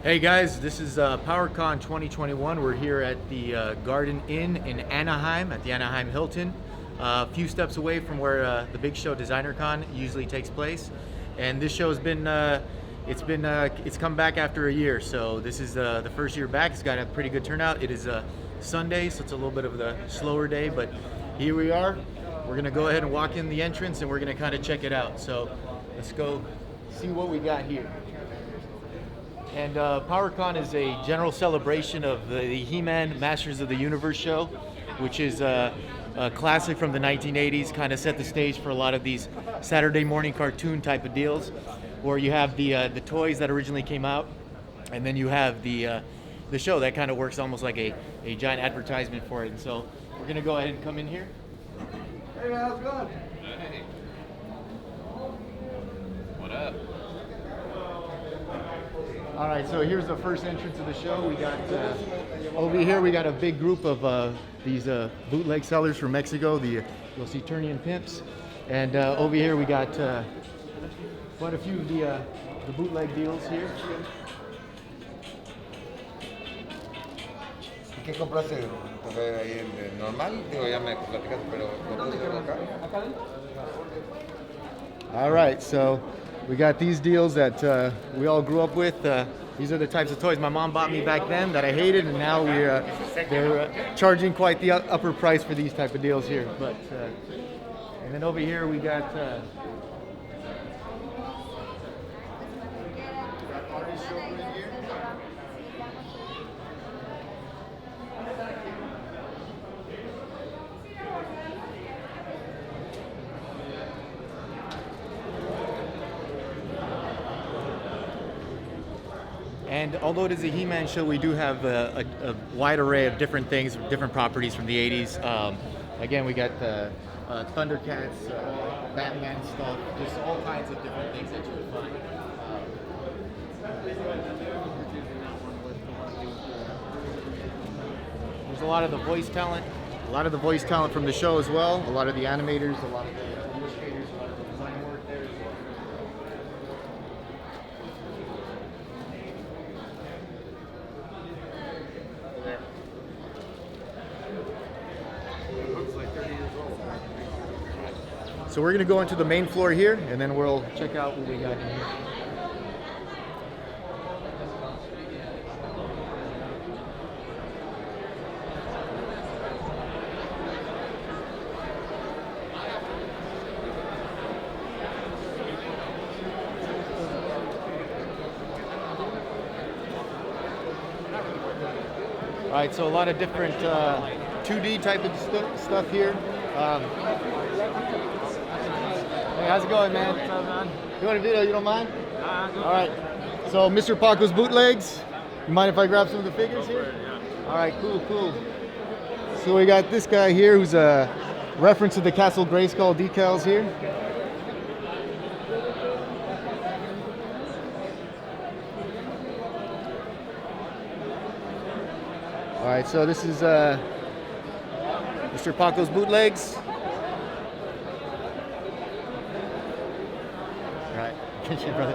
Hey guys, this is PowerCon 2021. We're here at the Garden Inn in Anaheim at the Anaheim Hilton, a few steps away from where the big show DesignerCon usually takes place. And this show has been, it's come back after a year. So this is the first year back. It's got a pretty good turnout. It is a Sunday, so it's a little bit of the slower day, but here we are. We're gonna go ahead and walk in the entrance and we're gonna kind of check it out. So let's go see what we got here. And PowerCon is a general celebration of the He-Man Masters of the Universe show, which is a classic from the 1980s, kind of set the stage for a lot of these Saturday morning cartoon type of deals, where you have the toys that originally came out, and then you have the show that kind of works almost like a giant advertisement for it. And so we're gonna go ahead and come in here. Hey man, how's it going? Hey. What up? All right, so here's the first entrance of the show. We got over here. We got a big group of these bootleg sellers from Mexico. You'll see Turnian Pimps, and over here we got quite a few of the bootleg deals here. ¿Qué compraste? Ahí el normal, digo ya me platicaste, pero ¿lo puedes ver acá? All right, so we got these deals that we all grew up with. These are the types of toys my mom bought me back then that I hated, and now they're charging quite the upper price for these type of deals here. But and then over here we got. And although it is a He-Man show, we do have a wide array of different things, different properties from the 80s. Again, we got the Thundercats, Batman stuff, just all kinds of different things that you would find. There's a lot of the voice talent, from the show as well. A lot of the animators, a lot of the illustrators, a lot of the design work there as well. So we're going to go into the main floor here, and then we'll check out what we got in here. All right, so a lot of different 2D type of stuff here. Hey, how's it going, man? What's up, man? You want a video? You don't mind? Nah, All right. So, Mr. Paco's Bootlegs. You mind if I grab some of the figures here? Yeah. All right, cool. So we got this guy here who's a reference to the Castle Grayskull decals here. All right, so this is Mr. Paco's Bootlegs. All right, get you, brother.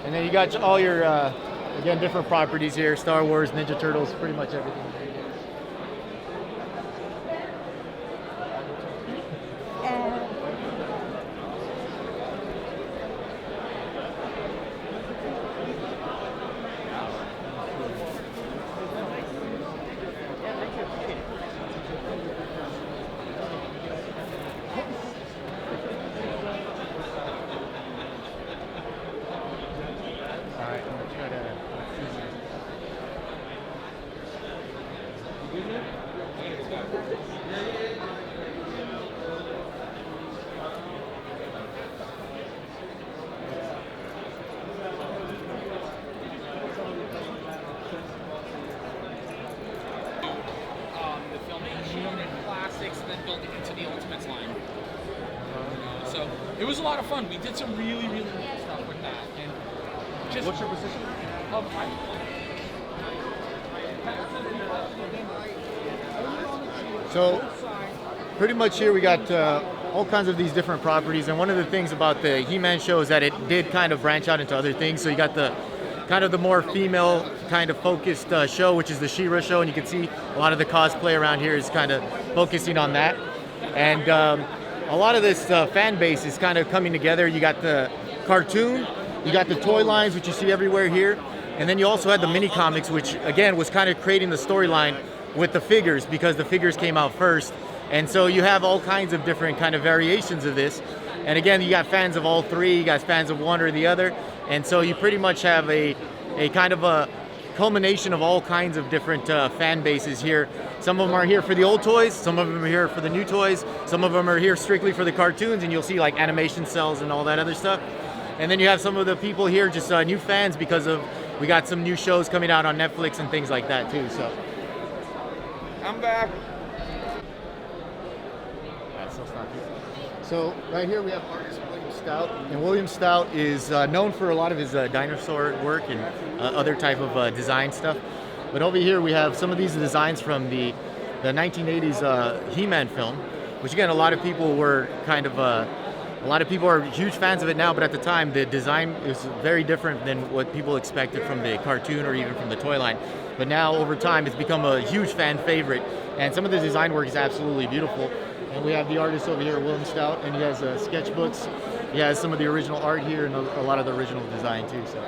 And then you got all your, again, different properties here. Star Wars, Ninja Turtles, pretty much everything. The Filmation and classics, then built it into the Ultimates line. So it was a lot of fun. We did some really cool stuff with that. And just What's your position? So pretty much here we got all kinds of these different properties, and one of the things about the He-Man show is that it did kind of branch out into other things. So you got the kind of the more female kind of focused show, which is the She-Ra show, and you can see a lot of the cosplay around here is kind of focusing on that. And a lot of this fan base is kind of coming together. You got the cartoon, you got the toy lines, which you see everywhere here, and then you also had the mini comics, which again was kind of creating the storyline with the figures, because the figures came out first. And so you have all kinds of different kind of variations of this. And again, you got fans of all three, you got fans of one or the other. And so you pretty much have a kind of a culmination of all kinds of different fan bases here. Some of them are here for the old toys, some of them are here for the new toys, some of them are here strictly for the cartoons, and you'll see like animation cells and all that other stuff. And then you have some of the people here just new fans because of, we got some new shows coming out on Netflix and things like that too. So I'm back. So right here we have artist William Stout, and William Stout is known for a lot of his dinosaur work and other type of design stuff. But over here we have some of these designs from the 1980s He-Man film, which again a lot of people were kind of a lot of people are huge fans of it now, but at the time the design is very different than what people expected from the cartoon or even from the toy line. But now over time it's become a huge fan favorite, and some of the design work is absolutely beautiful. And we have the artist over here, William Stout, and he has sketchbooks. He has some of the original art here and a lot of the original design too. So.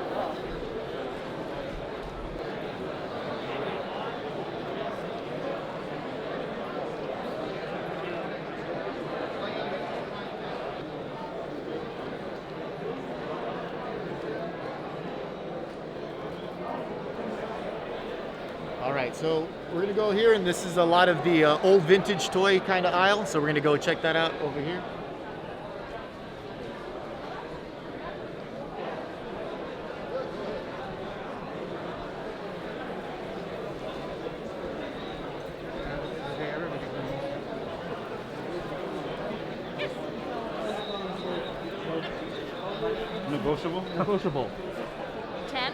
All right, so we're gonna go here, and this is a lot of the old vintage toy kind of aisle. So we're gonna go check that out over here. Negotiable? Negotiable. 10?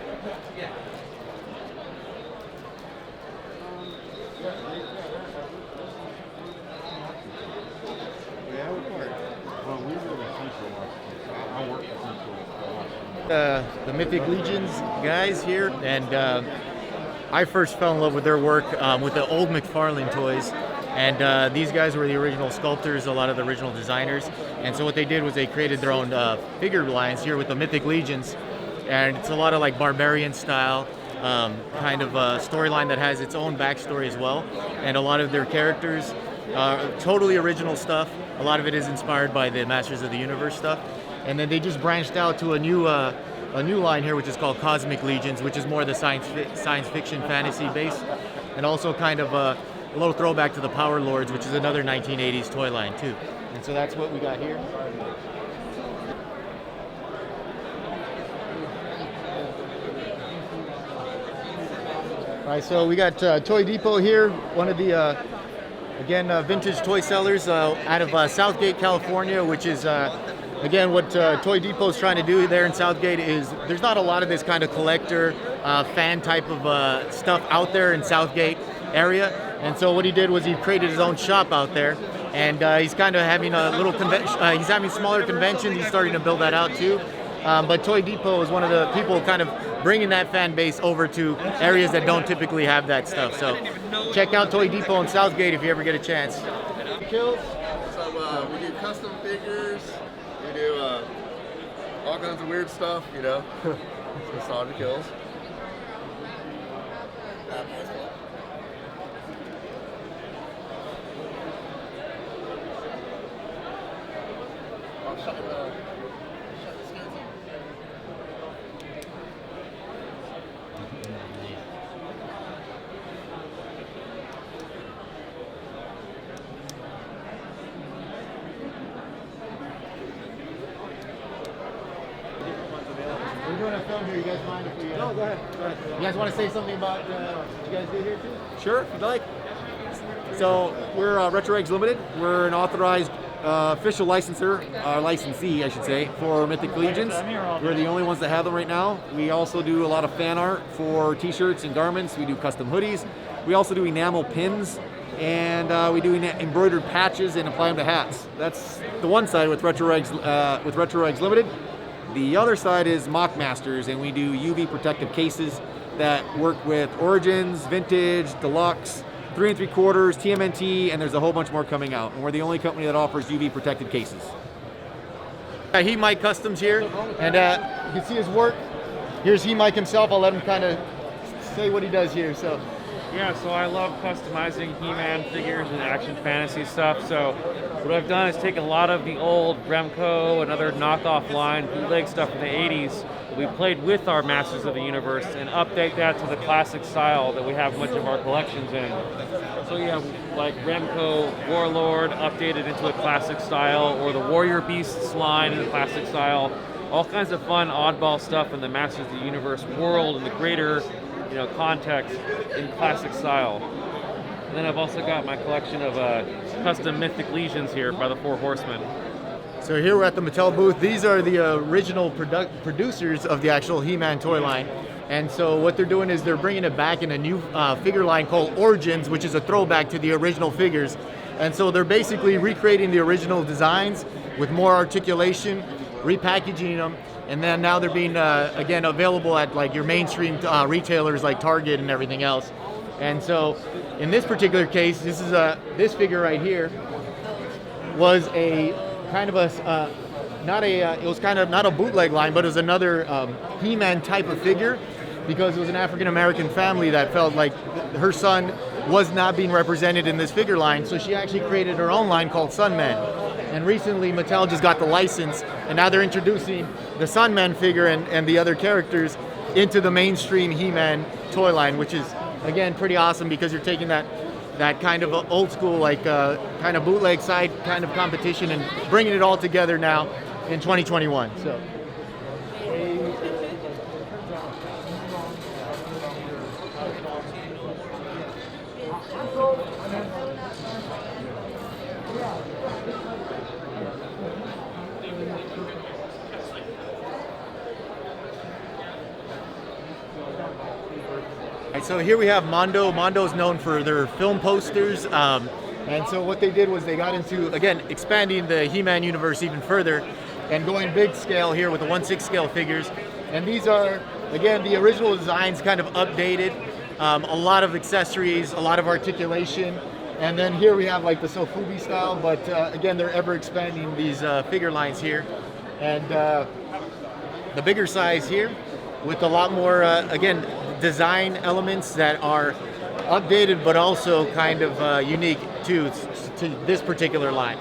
Yeah, what part? Well, we were in Central. I worked at Central. The Mythic Legions guys here, and I first fell in love with their work with the old McFarlane toys. And these guys were the original sculptors, a lot of the original designers. And so what they did was they created their own figure lines here with the Mythic Legions. And it's a lot of like barbarian style kind of storyline that has its own backstory as well. And a lot of their characters are totally original stuff. A lot of it is inspired by the Masters of the Universe stuff. And then they just branched out to a new line here, which is called Cosmic Legions, which is more the science fiction fantasy base. And also kind of a little throwback to the Power Lords, which is another 1980s toy line too. And so that's what we got here. All right, so we got Toy Depot here, one of the, again, vintage toy sellers out of Southgate, California, which is, again, what Toy Depot is trying to do there in Southgate is there's not a lot of this kind of collector, fan type of stuff out there in Southgate area. And so what he did was he created his own shop out there, and he's kind of having a little convention, he's having smaller conventions, he's starting to build that out too. But Toy Depot is one of the people kind of bringing that fan base over to areas that don't typically have that stuff. So check out Toy Depot in Southgate if you ever get a chance. Kills. So we do custom figures, we do all kinds of weird stuff, you know. Nostalgia kills. We're doing a film here. You guys mind if we? No, go ahead. You guys want to say something about what you guys do here too? Sure, if you'd like. So we're Retro Eggs Limited. We're an authorized official licensee, I should say, for Mythic Legions. We're the only ones that have them right now. We also do a lot of fan art for t-shirts and garments. We do custom hoodies. We also do enamel pins and we do embroidered patches and apply them to hats. That's the one side with Retro Eggs Limited. The other side is Mock Masters, and we do UV protective cases that work with Origins, Vintage, Deluxe, 3 3/4, TMNT, and there's a whole bunch more coming out. And we're the only company that offers UV protected cases. He Mike Customs here, and you can see his work. Here's He Mike himself. I'll let him kind of say what he does here. So. Yeah, so I love customizing He-Man figures and action fantasy stuff. So what I've done is take a lot of the old Remco and other knockoff line bootleg stuff from the 80s that we played with our Masters of the Universe and update that to the classic style that we have much of our collections in. So yeah, like Remco Warlord updated into a classic style, or the Warrior Beasts line in a classic style. All kinds of fun oddball stuff in the Masters of the Universe world and the greater context in classic style. And then I've also got my collection of custom Mythic Legions here by the Four Horsemen. So here we're at the Mattel booth. These are the original producers of the actual He-Man toy line. And so what they're doing is they're bringing it back in a new figure line called Origins, which is a throwback to the original figures. And so they're basically recreating the original designs with more articulation, repackaging them, and then now they're being again available at like your mainstream retailers like Target and everything else. And so in this particular case, this is this figure right here was a kind of a it was kind of not a bootleg line, but it was another He-Man type of figure, because it was an African American family that felt like her son was not being represented in this figure line, so she actually created her own line called Sunman. And recently Mattel just got the license, and now they're introducing the Sunman figure and the other characters into the mainstream He-Man toy line, which is again pretty awesome, because you're taking that kind of old school, like kind of bootleg side kind of competition and bringing it all together now in 2021. So. So here we have Mondo. Mondo's known for their film posters, and so what they did was they got into, again, expanding the He-Man universe even further and going big scale here with the 1/6 scale figures. And these are, again, the original designs kind of updated, a lot of accessories, a lot of articulation. And then here we have like the Sofubi style, but again, they're ever expanding these figure lines here. And the bigger size here with a lot more, again, design elements that are updated but also kind of unique to this particular line.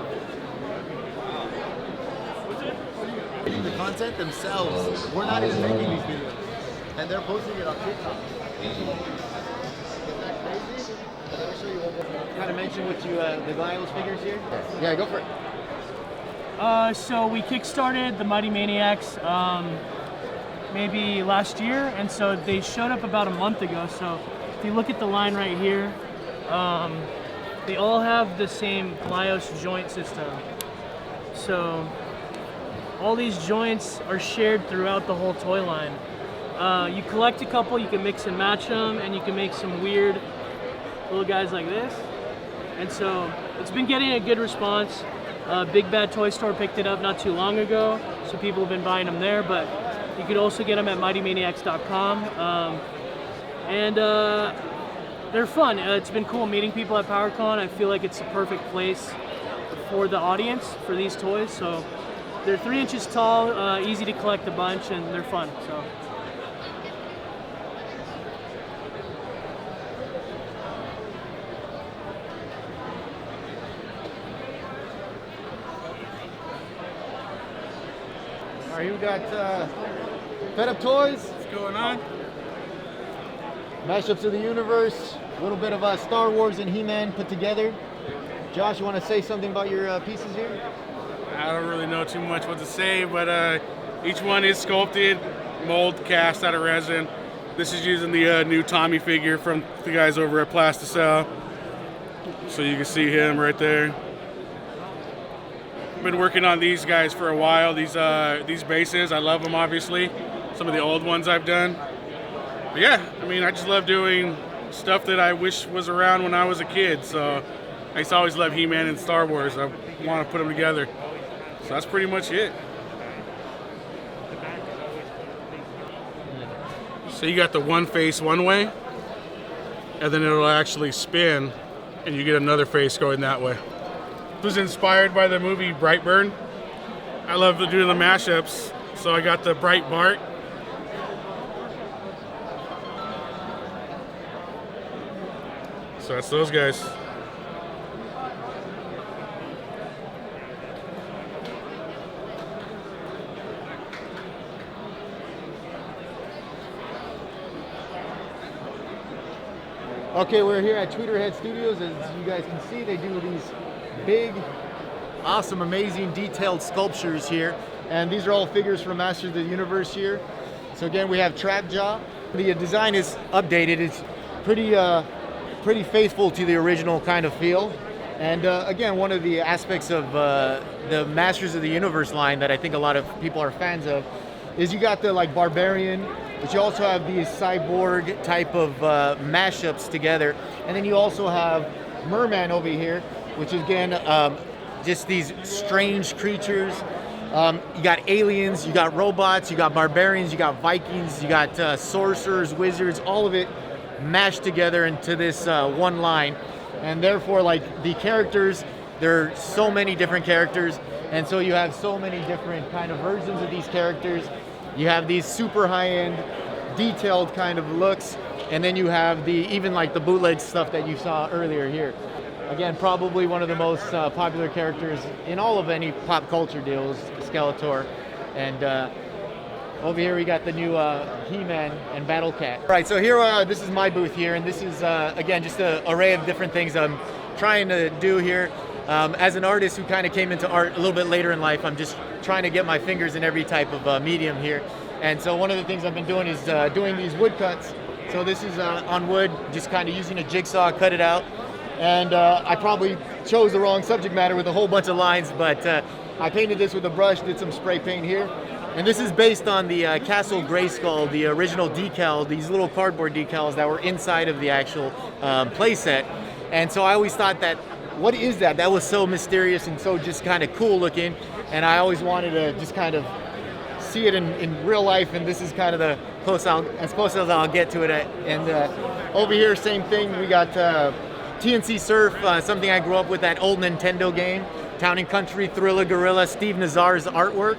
The content themselves, we're not even making these videos, and they're posting it on TikTok. Isn't that crazy? Let me show you one more. Kind of mention what you the Glio's figures here. Yeah, go for it. So we kickstarted the Mighty Maniacs maybe last year, and so they showed up about a month ago. So if you look at the line right here, they all have the same Glyos joint system. So all these joints are shared throughout the whole toy line. You collect a couple, you can mix and match them, and you can make some weird little guys like this. And so it's been getting a good response. Big Bad Toy Store picked it up not too long ago, so people have been buying them there, but you could also get them at MightyManiacs.com. And they're fun. It's been cool meeting people at PowerCon. I feel like it's the perfect place for the audience for these toys. So they're 3 inches tall, easy to collect a bunch, and they're fun. So. All right, you got Fed Up Toys. What's going on? Mashups of the universe, a little bit of Star Wars and He-Man put together. Josh, you want to say something about your pieces here? I don't really know too much what to say, but each one is sculpted, mold, cast out of resin. This is using the new Tommy figure from the guys over at Plasticel. So you can see him right there. Been working on these guys for a while. These bases, I love them obviously. Some of the old ones I've done. But yeah, I mean, I just love doing stuff that I wish was around when I was a kid. So I used to always love He-Man and Star Wars. I want to put them together. So that's pretty much it. So you got the one face one way, and then it'll actually spin, and you get another face going that way. It was inspired by the movie Brightburn. I love doing the mashups, so I got the Bright Bart. So that's those guys. Okay, we're here at Tweeterhead Studios. As you guys can see, they do these big, awesome, amazing, detailed sculptures here. And these are all figures from Masters of the Universe here. So again, we have Trapjaw. The design is updated. It's pretty faithful to the original kind of feel. And again, one of the aspects of the Masters of the Universe line that I think a lot of people are fans of is you got the like Barbarian, but you also have these cyborg type of mashups together. And then you also have Merman over here, which is again, just these strange creatures. You got aliens, you got robots, you got barbarians, you got Vikings, you got sorcerers, wizards, all of it mashed together into this one line. And therefore, like the characters, there are so many different characters. And so you have so many different kind of versions of these characters. You have these super high-end, detailed kind of looks, and then you have even like the bootleg stuff that you saw earlier here. Again, probably one of the most popular characters in all of any pop culture deals, Skeletor. And over here we got the new He-Man and Battle Cat. All right, so here, this is my booth here, and this is, again, just an array of different things I'm trying to do here. As an artist who kind of came into art a little bit later in life, I'm just trying to get my fingers in every type of medium here. And so one of the things I've been doing is doing these wood cuts. So this is on wood, just kind of using a jigsaw, cut it out. And I probably chose the wrong subject matter with a whole bunch of lines, but I painted this with a brush, did some spray paint here. And this is based on the Castle Grayskull, the original decal, these little cardboard decals that were inside of the actual playset. And so I always thought that, what is that? That was so mysterious and so just kind of cool looking. And I always wanted to just kind of see it in real life. And this is kind of the as close as I'll get to it. And over here, same thing. We got TNC Surf, something I grew up with, that old Nintendo game. Town and Country, Thriller Gorilla, Steve Nazar's artwork.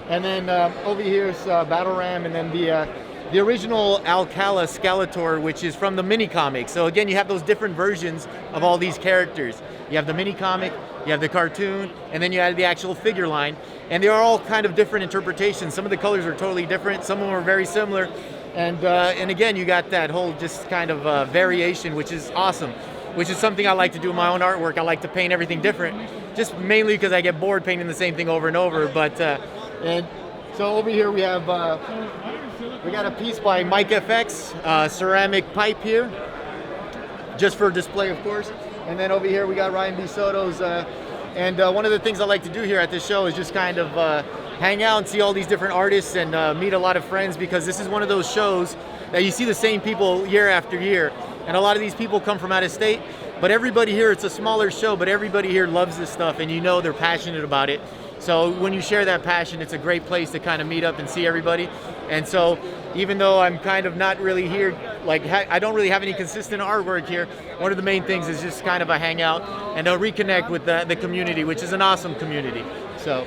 And then over here is Battle Ram, and then the original Alcala Skeletor, which is from the mini comic. So again, you have those different versions of all these characters. You have the mini comic, you have the cartoon, and then you have the actual figure line. And they are all kind of different interpretations. Some of the colors are totally different, some of them are very similar. And again, you got that whole just kind of variation, which is awesome, which is something I like to do in my own artwork. I like to paint everything different, just mainly because I get bored painting the same thing over and over. But and so over here we have we got a piece by Mike FX, ceramic pipe here, just for display, of course. And then over here we got Ryan B. Soto's. And one of the things I like to do here at this show is just kind of hang out and see all these different artists and meet a lot of friends, because this is one of those shows that you see the same people year after year. And a lot of these people come from out of state, but everybody here, it's a smaller show, but everybody here loves this stuff, and you know they're passionate about it. So when you share that passion, it's a great place to kind of meet up and see everybody. And so even though I'm kind of not really here, like I don't really have any consistent artwork here, one of the main things is just kind of a hangout and a reconnect with the community, which is an awesome community. So.